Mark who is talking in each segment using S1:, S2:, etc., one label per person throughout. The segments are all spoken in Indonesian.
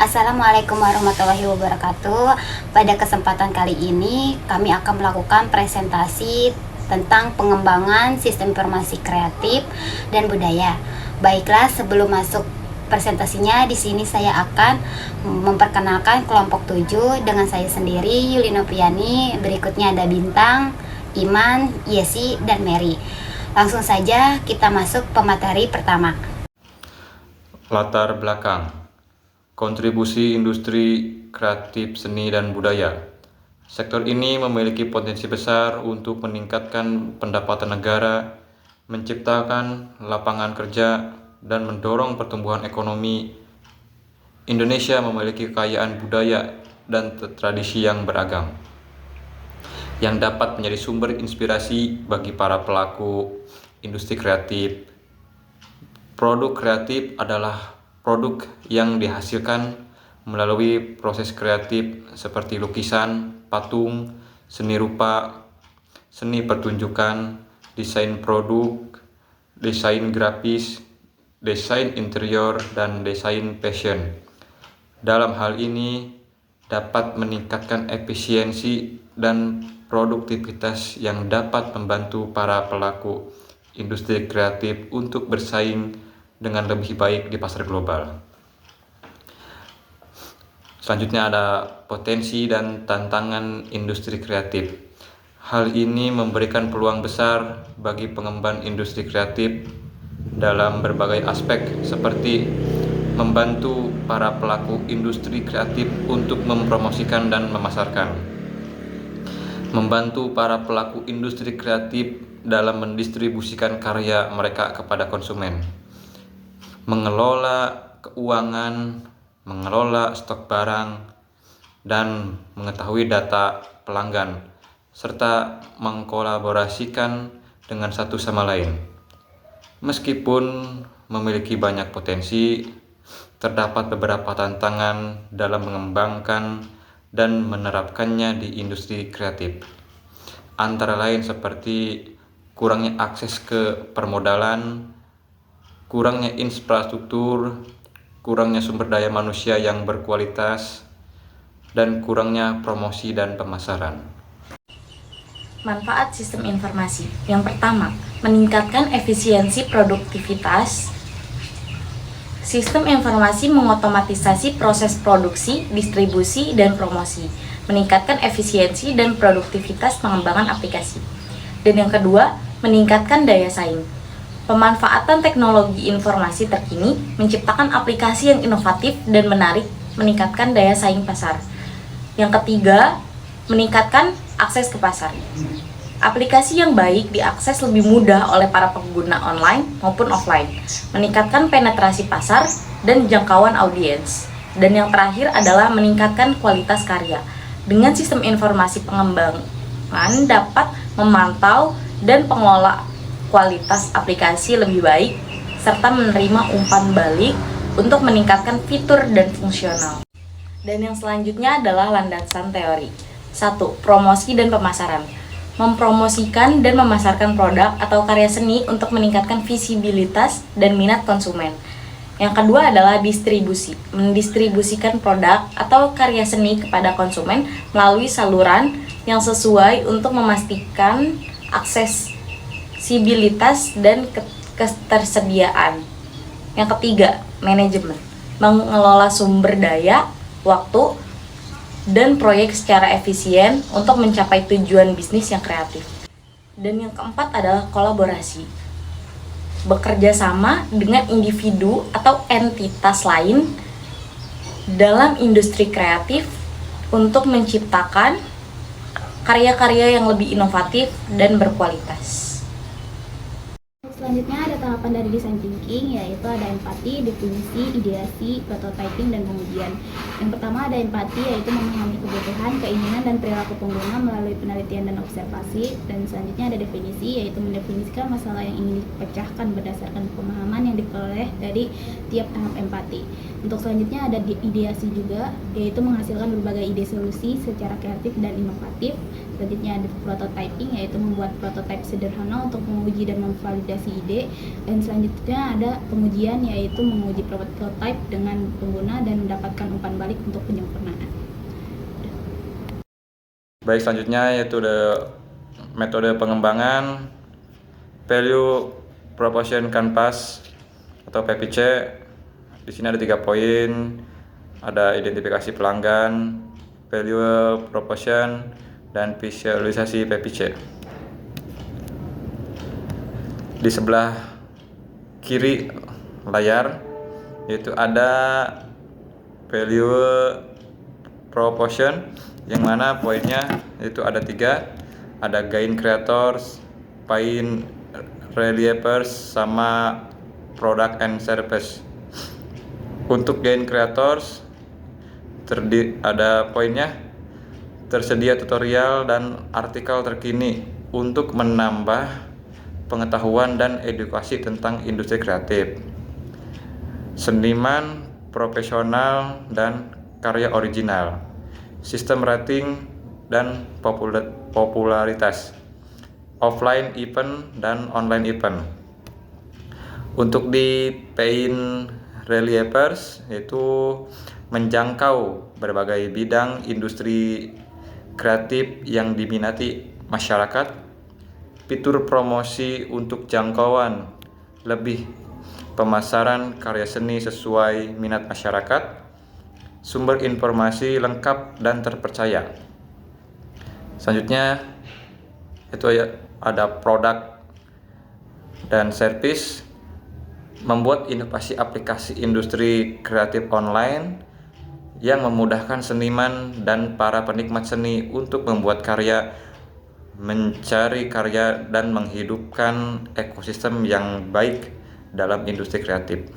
S1: Assalamualaikum warahmatullahi wabarakatuh. Pada kesempatan kali ini kami akan melakukan presentasi tentang pengembangan sistem informasi kreatif dan budaya. Baiklah, sebelum masuk presentasinya, di sini saya akan memperkenalkan kelompok 7 dengan saya sendiri, Yuli Noviani. Berikutnya ada Bintang, Iman, Yesi, dan Mary. Langsung saja kita masuk pemateri pertama.
S2: Latar belakang, kontribusi industri kreatif seni dan budaya. Sektor ini memiliki potensi besar untuk meningkatkan pendapatan negara, menciptakan lapangan kerja, dan mendorong pertumbuhan ekonomi. Indonesia memiliki kekayaan budaya dan tradisi yang beragam, yang dapat menjadi sumber inspirasi bagi para pelaku industri kreatif. Produk kreatif adalah produk yang dihasilkan melalui proses kreatif seperti lukisan, patung, seni rupa, seni pertunjukan, desain produk, desain grafis, desain interior, dan desain fashion. Dalam hal ini dapat meningkatkan efisiensi dan produktivitas yang dapat membantu para pelaku industri kreatif untuk bersaing dengan lebih baik di pasar global. Selanjutnya ada potensi dan tantangan industri kreatif. Hal ini memberikan peluang besar bagi pengembang industri kreatif dalam berbagai aspek, seperti membantu para pelaku industri kreatif untuk mempromosikan dan memasarkan, membantu para pelaku industri kreatif dalam mendistribusikan karya mereka kepada konsumen, mengelola keuangan, mengelola stok barang, dan mengetahui data pelanggan, serta mengkolaborasikan dengan satu sama lain. Meskipun memiliki banyak potensi, terdapat beberapa tantangan dalam mengembangkan dan menerapkannya di industri kreatif. Antara lain seperti kurangnya akses ke permodalan, kurangnya infrastruktur, kurangnya sumber daya manusia yang berkualitas, dan kurangnya promosi dan pemasaran.
S3: Manfaat sistem informasi. Yang pertama, meningkatkan efisiensi produktivitas. Sistem informasi mengotomatisasi proses produksi, distribusi, dan promosi, meningkatkan efisiensi dan produktivitas pengembangan aplikasi. Dan yang kedua, meningkatkan daya saing. Pemanfaatan teknologi informasi terkini menciptakan aplikasi yang inovatif dan menarik, meningkatkan daya saing pasar. Yang ketiga, meningkatkan akses ke pasar. Aplikasi yang baik diakses lebih mudah oleh para pengguna online maupun offline, meningkatkan penetrasi pasar dan jangkauan audiens. Dan yang terakhir adalah meningkatkan kualitas karya. Dengan sistem informasi, pengembangan dapat memantau dan pengelola kualitas aplikasi lebih baik, serta menerima umpan balik untuk meningkatkan fitur dan fungsional. Dan yang selanjutnya adalah landasan teori. 1. Promosi dan pemasaran. Mempromosikan dan memasarkan produk atau karya seni untuk meningkatkan visibilitas dan minat konsumen. Yang kedua adalah distribusi. Mendistribusikan produk atau karya seni kepada konsumen melalui saluran yang sesuai untuk memastikan aksesibilitas dan ketersediaan. Yang ketiga, manajemen. Mengelola sumber daya, waktu, dan proyek secara efisien untuk mencapai tujuan bisnis yang kreatif. Dan yang keempat adalah kolaborasi. Bekerja sama dengan individu atau entitas lain dalam industri kreatif untuk menciptakan karya-karya yang lebih inovatif dan berkualitas.
S4: Selanjutnya ada tahapan dari design thinking, yaitu ada empati, definisi, ideasi, prototyping, dan pengujian. Yang pertama ada empati, yaitu memahami kebutuhan, keinginan, dan perilaku pengguna melalui penelitian dan observasi. Dan selanjutnya ada definisi, yaitu mendefinisikan masalah yang ingin dipecahkan berdasarkan pemahaman yang diperoleh dari tiap tahap empati. Untuk selanjutnya ada ideasi juga, yaitu menghasilkan berbagai ide solusi secara kreatif dan inovatif. Selanjutnya ada prototyping, yaitu membuat prototipe sederhana untuk menguji dan memvalidasi ide. Dan selanjutnya ada pengujian, yaitu menguji prototipe dengan pengguna dan mendapatkan umpan balik untuk penyempurnaan.
S2: Baik, selanjutnya yaitu metode pengembangan Value Proposition Canvas atau PPC. Di sini ada 3 poin. Ada identifikasi pelanggan, value proposition, dan visualisasi PPC. Di sebelah kiri layar yaitu ada value proposition, yang mana poinnya itu ada 3, ada gain creators, pain relievers, sama product and service. Untuk gain creators ada poinnya, tersedia tutorial dan artikel terkini untuk menambah pengetahuan dan edukasi tentang industri kreatif, seniman profesional dan karya original, sistem rating dan popularitas, offline event dan online event. Untuk di paint relievers yaitu menjangkau berbagai bidang industri kreatif yang diminati masyarakat, fitur promosi untuk jangkauan lebih, pemasaran karya seni sesuai minat masyarakat, sumber informasi lengkap dan terpercaya. Selanjutnya itu ada produk dan service, membuat inovasi aplikasi industri kreatif online yang memudahkan seniman dan para penikmat seni untuk membuat karya, mencari karya, dan menghidupkan ekosistem yang baik dalam industri kreatif.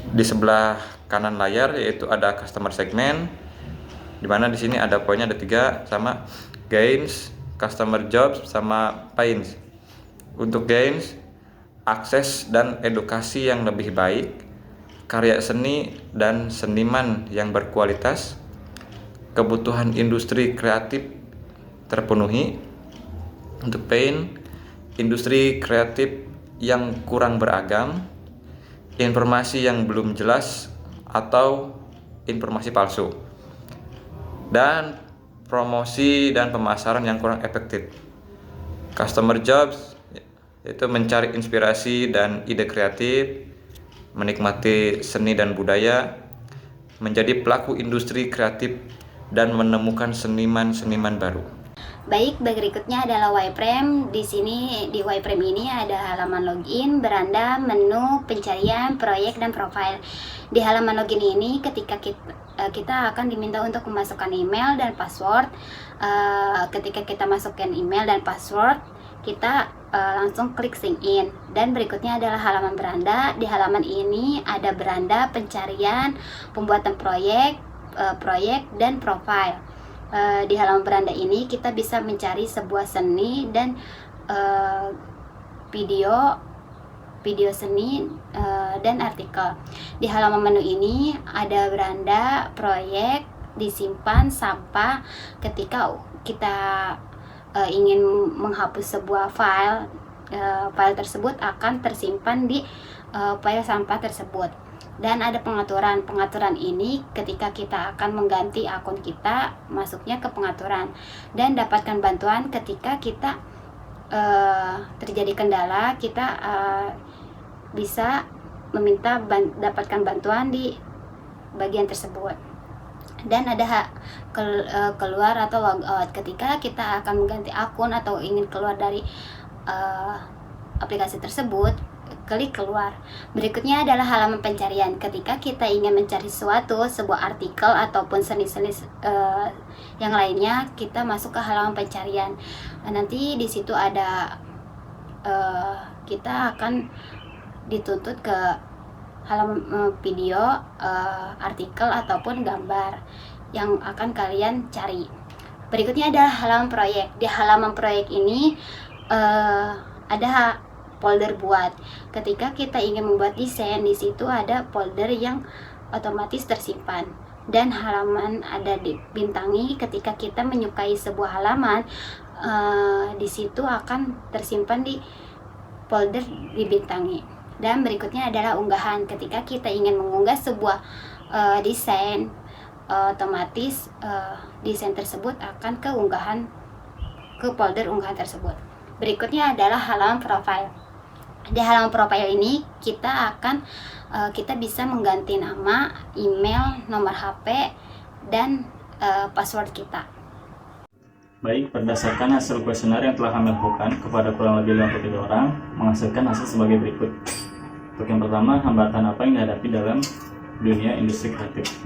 S2: Di sebelah kanan layar yaitu ada customer segment, di mana di sini ada poinnya ada 3, sama gains, customer jobs, sama pains. Untuk gains, akses dan edukasi yang lebih baik, karya seni dan seniman yang berkualitas, kebutuhan industri kreatif terpenuhi. Untuk pain, industri kreatif yang kurang beragam, informasi yang belum jelas atau informasi palsu, dan promosi dan pemasaran yang kurang efektif. Customer jobs yaitu mencari inspirasi dan ide kreatif, menikmati seni dan budaya, menjadi pelaku industri kreatif, dan menemukan seniman-seniman baru.
S1: Baik, berikutnya adalah wireframe. Di sini di wireframe ini ada halaman login, beranda, menu, pencarian, proyek, dan profile. Di halaman login ini ketika kita akan diminta untuk memasukkan email dan password. Ketika kita masukkan email dan password, kita langsung klik sign in. Dan berikutnya adalah halaman beranda. Di halaman ini ada beranda, pencarian, pembuatan proyek, dan profile. Di halaman beranda ini kita bisa mencari sebuah seni dan video seni dan artikel. Di halaman menu ini ada beranda, proyek, disimpan, sampah. Ketika kita ingin menghapus sebuah file, file tersebut akan tersimpan di file sampah tersebut. Dan ada pengaturan ini ketika kita akan mengganti akun kita, masuknya ke pengaturan, dan dapatkan bantuan ketika kita terjadi kendala. Kita bisa meminta dapatkan bantuan di bagian tersebut. Dan ada keluar atau logout ketika kita akan mengganti akun atau ingin keluar dari aplikasi tersebut, klik keluar. Berikutnya adalah halaman pencarian. Ketika kita ingin mencari sebuah artikel ataupun seni-seni yang lainnya, kita masuk ke halaman pencarian. Nanti di situ ada kita akan dituntut ke halaman video, artikel ataupun gambar yang akan kalian cari. Berikutnya adalah halaman proyek. Di halaman proyek ini ada folder buat. Ketika kita ingin membuat desain, di situ ada folder yang otomatis tersimpan. Dan halaman ada dibintangi. Ketika kita menyukai sebuah halaman, di situ akan tersimpan di folder dibintangi. Dan berikutnya adalah unggahan. Ketika kita ingin mengunggah sebuah desain, otomatis desain tersebut akan ke folder unggahan tersebut. Berikutnya adalah halaman profile. Di halaman profile ini kita bisa mengganti nama, email, nomor HP, dan password kita.
S5: Baik, berdasarkan hasil kuesioner yang telah kami lakukan kepada kurang lebih 53 orang, menghasilkan hasil sebagai berikut. Untuk yang pertama, hambatan apa yang dihadapi dalam dunia industri kreatif?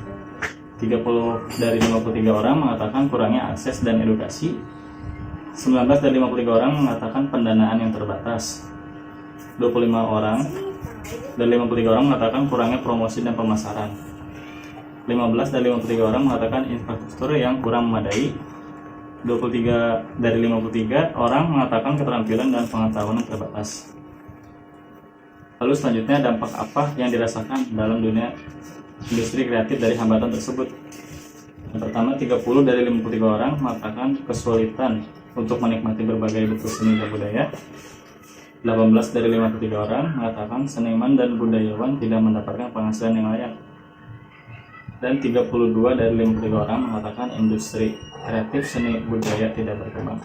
S5: 30 dari 53 orang mengatakan kurangnya akses dan edukasi. 19 dari 53 orang mengatakan pendanaan yang terbatas. 25 orang dari 53 orang mengatakan kurangnya promosi dan pemasaran. 15 dari 53 orang mengatakan infrastruktur yang kurang memadai. 23 dari 53 orang mengatakan keterampilan dan pengetahuan yang terbatas. Lalu selanjutnya, dampak apa yang dirasakan dalam dunia industri kreatif dari hambatan tersebut? Yang pertama, 30 dari 53 orang mengatakan kesulitan untuk menikmati berbagai bentuk seni dan budaya. 18 dari 53 orang mengatakan seniman dan budayawan tidak mendapatkan penghasilan yang layak. Dan 32 dari 53 orang mengatakan industri kreatif seni budaya tidak berkembang.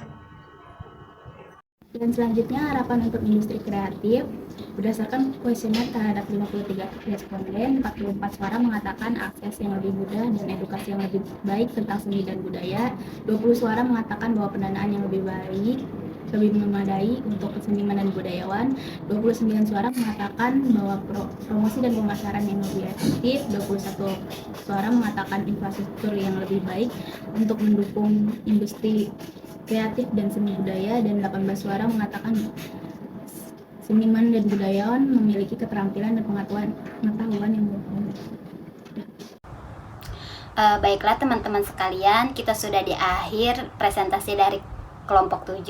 S4: Dan selanjutnya, harapan untuk industri kreatif. Berdasarkan kuesioner terhadap 53 responden, 44 suara mengatakan akses yang lebih mudah dan edukasi yang lebih baik tentang seni dan budaya. 20 suara mengatakan bahwa pendanaan yang lebih memadai untuk seniman dan budayawan. 29 suara mengatakan bahwa promosi dan pemasaran yang lebih efektif. 21 suara mengatakan infrastruktur yang lebih baik untuk mendukung industri kreatif dan seni budaya, dan 18 suara mengatakan seniman dan budayawan memiliki keterampilan dan pengetahuan yang baik.
S1: Baiklah teman-teman sekalian, kita sudah di akhir presentasi dari kelompok 7.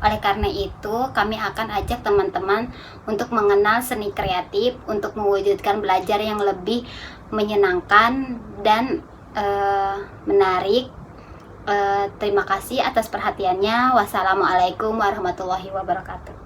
S1: Oleh karena itu, kami akan ajak teman-teman untuk mengenal seni kreatif, untuk mewujudkan belajar yang lebih menyenangkan dan menarik. Terima kasih atas perhatiannya. Wassalamualaikum warahmatullahi wabarakatuh.